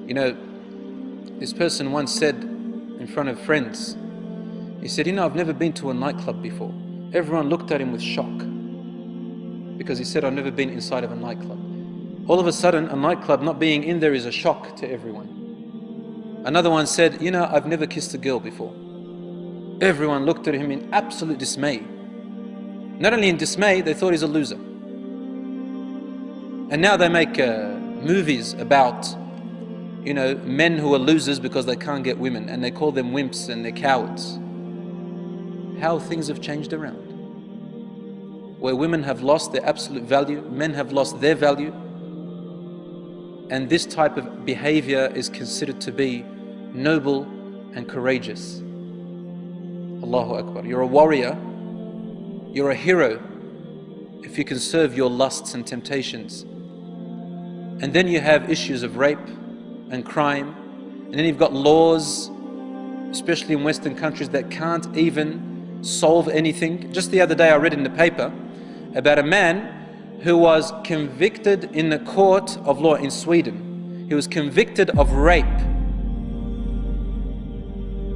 You know, this person once said in front of friends, he said, I've never been to a nightclub before. Everyone looked at him with shock because he said, I've never been inside of a nightclub. All of a sudden, a nightclub not being in there is a shock to everyone. Another one said, I've never kissed a girl before. Everyone looked at him in absolute dismay. Not only in dismay, they thought he's a loser. And now they make movies about, men who are losers because they can't get women, and they call them wimps and they're cowards. How things have changed around. Where women have lost their absolute value, men have lost their value, and this type of behavior is considered to be noble and courageous. Allahu Akbar. You're a warrior, you're a hero if you can serve your lusts and temptations. And then you have issues of rape and crime, and then you've got laws, especially in Western countries, that can't even solve anything. Just the other day I read in the paper about a man who was convicted in the court of law in Sweden. He was convicted of rape.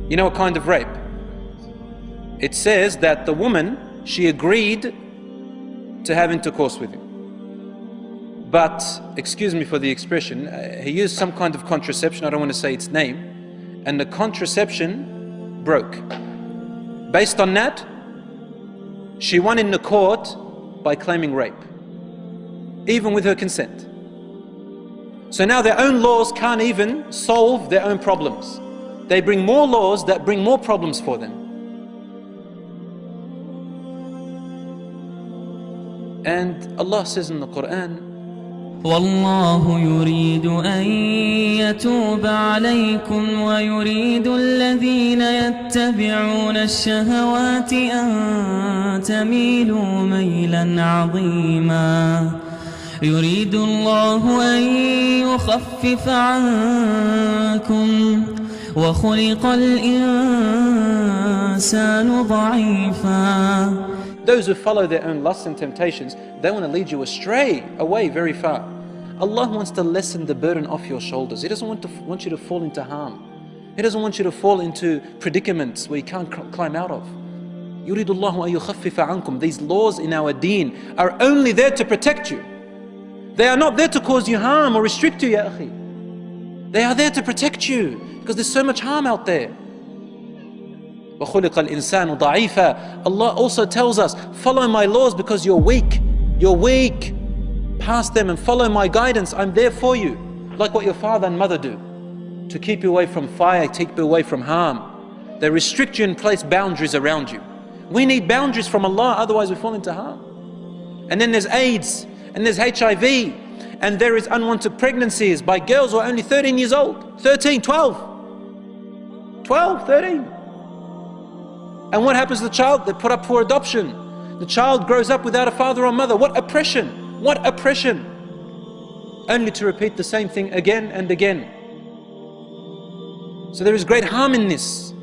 You know what kind of rape? It says that the woman, she agreed to have intercourse with him. But, excuse me for the expression, he used some kind of contraception, I don't want to say its name, and the contraception broke. Based on that, she won in the court by claiming rape, even with her consent. So now their own laws can't even solve their own problems. They bring more laws that bring more problems for them. And Allah says in the Quran, والله يريد أن يتوب عليكم ويريد الذين يتبعون الشهوات أن تميلوا ميلا عظيما يريد الله أن يخفف عنكم وخلق الإنسان ضعيفا. Those who follow their own lusts and temptations, they want to lead you astray, away very far. Allah wants to lessen the burden off your shoulders. He doesn't want you to fall into harm. He doesn't want you to fall into predicaments where you can't climb out of. يُرِيدُ اللَّهُ أَن يُخَفِّفَ عَنْكُمْ. These laws in our deen are only there to protect you. They are not there to cause you harm or restrict you, ya akhi. They are there to protect you because there's so much harm out there. وَخُلِقَ الْإِنسَانُ ضَعِيفًا. Allah also tells us, follow my laws because you're weak. You're weak. Pass them and follow my guidance. I'm there for you. Like what your father and mother do. To keep you away from fire, keep you away from harm. They restrict you and place boundaries around you. We need boundaries from Allah, otherwise we fall into harm. And then there's AIDS, and there's HIV, and there is unwanted pregnancies by girls who are only 13 years old. 13, 12. 12, 13. And what happens to the child? They put up for adoption. The child grows up without a father or mother. What oppression! What oppression! Only to repeat the same thing again and again. So there is great harm in this.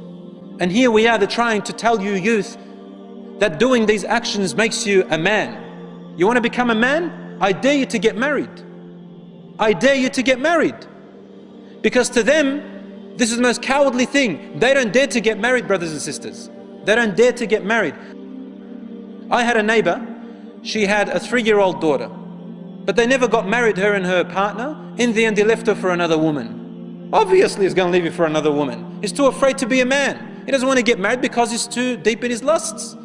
And here we are, they're trying to tell you youth that doing these actions makes you a man. You want to become a man? I dare you to get married. I dare you to get married. Because to them, this is the most cowardly thing. They don't dare to get married, brothers and sisters. They don't dare to get married. I had a neighbor, she had a 3-year-old daughter, but they never got married, her and her partner. In the end, he left her for another woman. Obviously, he's going to leave you for another woman. He's too afraid to be a man. He doesn't want to get married because he's too deep in his lusts.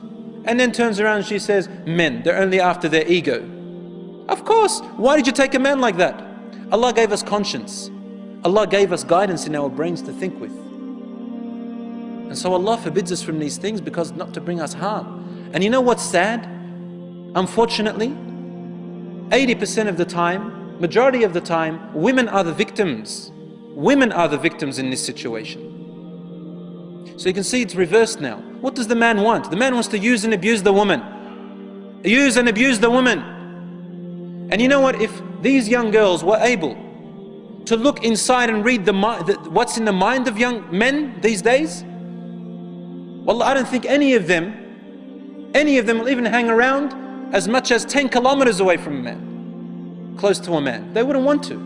And then turns around and she says, men, they're only after their ego. Of course, why did you take a man like that? Allah gave us conscience. Allah gave us guidance in our brains to think with. And so Allah forbids us from these things because not to bring us harm. And you know what's sad? Unfortunately, 80% of the time, majority of the time, women are the victims. Women are the victims in this situation. So you can see it's reversed now. What does the man want? The man wants to use and abuse the woman. Use and abuse the woman. And you know what? If these young girls were able to look inside and read what's in the mind of young men these days, wallah, I don't think any of them will even hang around as much as 10 kilometers away from a man, close to a man. They wouldn't want to.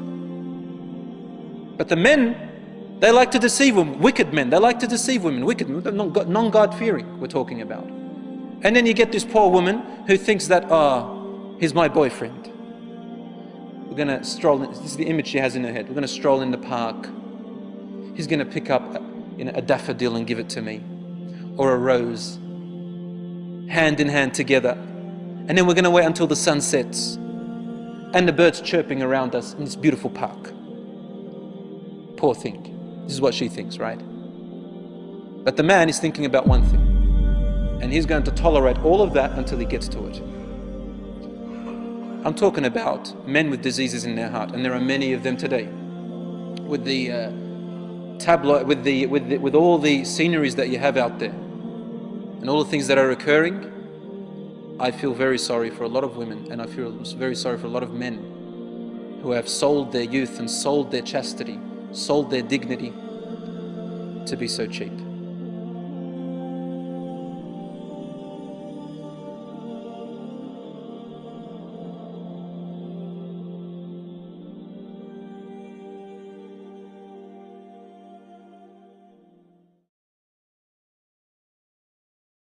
But the men, they like to deceive women. Wicked men, they like to deceive women. Wicked men, non-God-fearing we're talking about. And then you get this poor woman who thinks that, he's my boyfriend. We're going to stroll in, this is the image she has in her head. We're going to stroll in the park. He's going to pick up a daffodil and give it to me. Or a rose. Hand in hand together. And then we're going to wait until the sun sets. And the birds chirping around us in this beautiful park. Poor thing. This is what she thinks, right? But the man is thinking about one thing. And he's going to tolerate all of that until he gets to it. I'm talking about men with diseases in their heart, and there are many of them today. With the tabloid, with all the sceneries that you have out there, and all the things that are occurring, I feel very sorry for a lot of women, and I feel very sorry for a lot of men who have sold their youth and sold their chastity, sold their dignity to be so cheap.